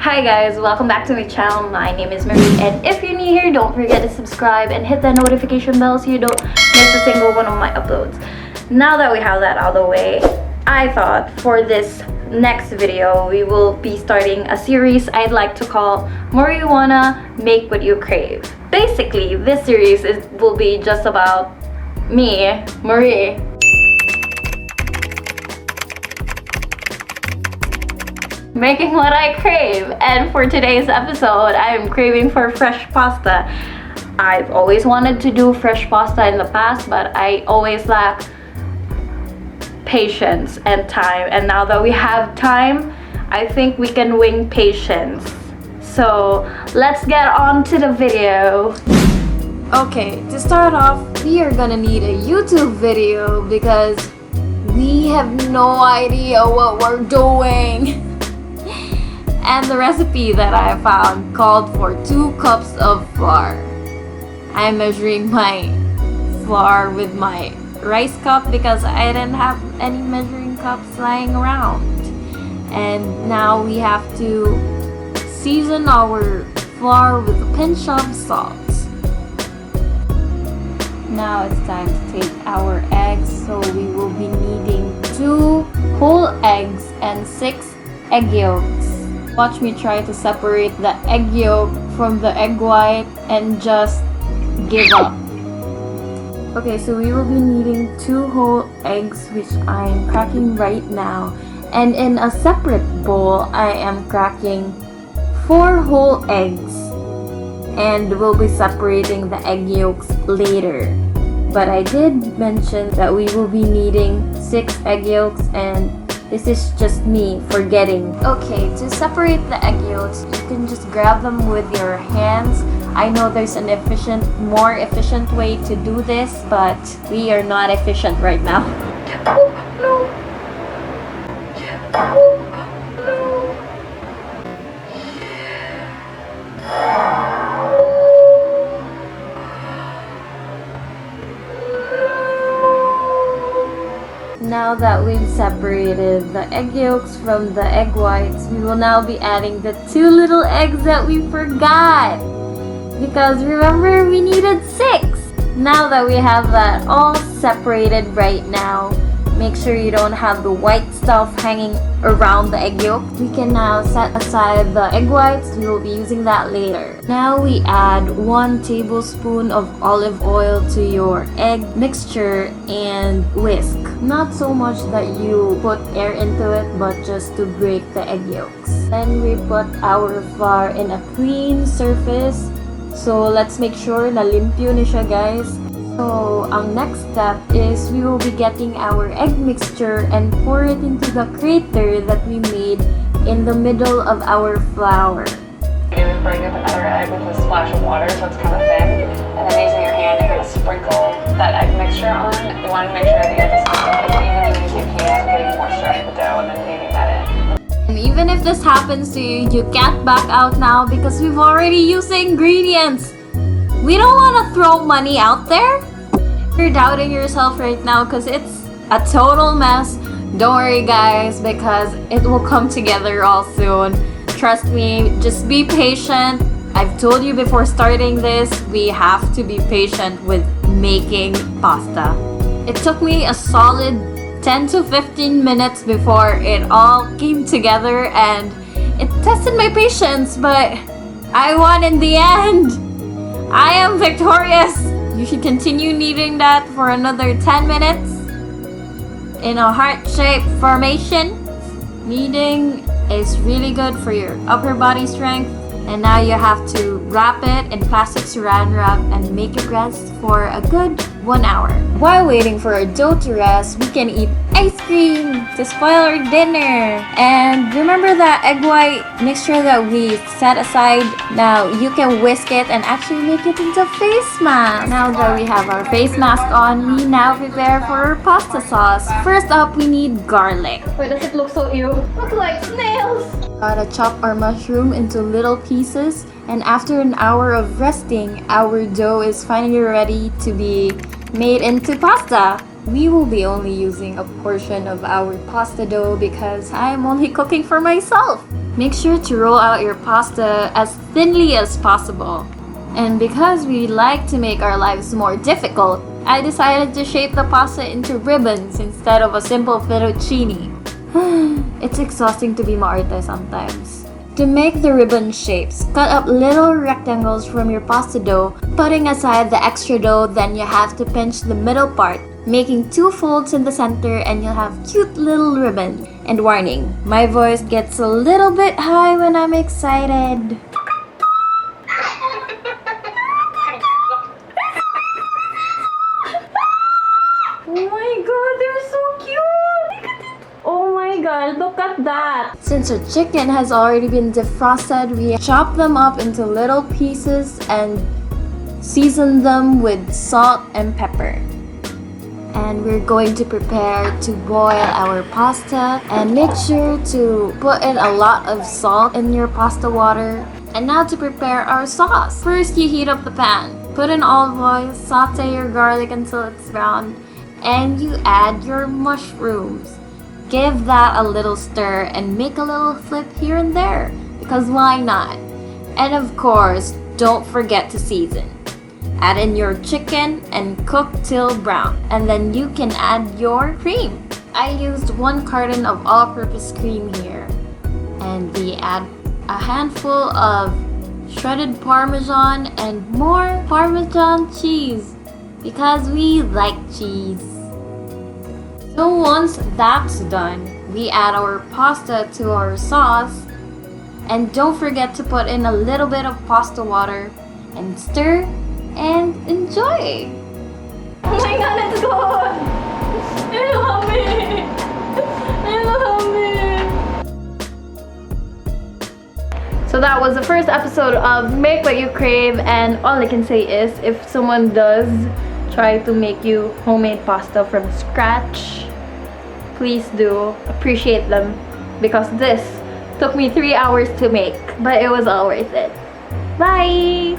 Hi guys, welcome back to my channel. My name is Marie, and if you're new here, don't forget to subscribe and hit that notification bell so you don't miss a single one of my uploads. Now that we have that out of the way, I thought for this next video we will be starting a series I'd like to call Mariewannaaa, Make What You Crave. Basically, this series will be just about me, Marie, making what I crave. And for today's episode, I am craving for fresh pasta. I've always wanted to do fresh pasta in the past, but I always lack patience and time. And now that we have time, I think we can wing patience. So let's get on to the video. Okay, to start off, we are gonna need a YouTube video because we have no idea what we're doing. And the recipe that I found called for 2 cups of flour. I'm measuring my flour with my rice cup because I didn't have any measuring cups lying around. And now we have to season our flour with a pinch of salt. Now it's time to take our eggs, so we will be needing 2 whole eggs and 6 egg yolks. Watch me try to separate the egg yolk from the egg white and just give up. Okay, so we will be needing 2 whole eggs, which I am cracking right now. And in a separate bowl, I am cracking 4 whole eggs. And we'll be separating the egg yolks later. But I did mention that we will be needing 6 egg yolks, and this is just me forgetting. Okay, to separate the egg yolks, you can just grab them with your hands. I know there's an more efficient way to do this, but we are not efficient right now. Oh, no. Oh, no. Now that we've separated the egg yolks from the egg whites, we will now be adding the 2 little eggs that we forgot. Because remember, we needed 6. Now that we have that all separated right now, make sure you don't have the white stuff hanging around the egg yolk. We can now set aside the egg whites. We will be using that later. Now we add 1 tablespoon of olive oil to your egg mixture and whisk. Not so much that you put air into it, but just to break the egg yolks. Then we put our flour in a clean surface. So let's make sure na limpyo na siya, guys. So, ang next step is we will be getting our egg mixture and pour it into the crater that we made in the middle of our flour. Before you put another egg with a splash of water so it's kind of thin, and then using your hand, you're going to sprinkle that egg mixture on. You want to make sure that you get this as evenly as you can, getting moisture out of the dough and then kneading that in. And even if this happens to you, you can't back out now because we've already used the ingredients. We don't want to throw money out there. If you're doubting yourself right now because it's a total mess, don't worry guys, because it will come together all soon. Trust me, just be patient. I've told you before starting this, we have to be patient with making pasta. It took me a solid 10 to 15 minutes before it all came together, and it tested my patience, but I won in the end. I am victorious. You should continue kneading that for another 10 minutes in a heart-shaped formation. Kneading is really good for your upper body strength. And now you have to wrap it in plastic saran wrap and make it rest for a good 1 hour. While waiting for our dough to rest, we can eat ice cream to spoil our dinner. And remember that egg white mixture that we set aside? Now you can whisk it and actually make it into face mask. Now that we have our face mask on, we now prepare for our pasta sauce. First up, we need garlic. Why does it look so ew? Look like snails! Gotta chop our mushroom into little pieces, and after an hour of resting, our dough is finally ready to be made into pasta. We will be only using a portion of our pasta dough because I'm only cooking for myself. Make sure to roll out your pasta as thinly as possible. And because we like to make our lives more difficult, I decided to shape the pasta into ribbons instead of a simple fettuccine. It's exhausting to be maarte sometimes. To make the ribbon shapes, cut up little rectangles from your pasta dough, putting aside the extra dough. Then you have to pinch the middle part, making 2 folds in the center, and you'll have cute little ribbon. And warning, my voice gets a little bit high when I'm excited. Oh my god, they're so cute! Look at it! Oh my god, look at that! Since our chicken has already been defrosted, we chop them up into little pieces and season them with salt and pepper. And we're going to prepare to boil our pasta, and make sure to put in a lot of salt in your pasta water. And now to prepare our sauce. First, you heat up the pan. Put in olive oil, saute your garlic until it's brown, and you add your mushrooms. Give that a little stir and make a little flip here and there, because why not? And of course, don't forget to season. Add in your chicken and cook till brown, and then you can add your cream. I used 1 carton of all-purpose cream here, and we add a handful of shredded Parmesan and more Parmesan cheese because we like cheese. So once that's done, we add our pasta to our sauce, and don't forget to put in a little bit of pasta water and stir and enjoy. Oh my god, it's good! I love it! I love it! So that was the first episode of Make What You Crave, and all I can say is if someone does try to make you homemade pasta from scratch, please do appreciate them, because this took me 3 hours to make, but it was all worth it. Bye!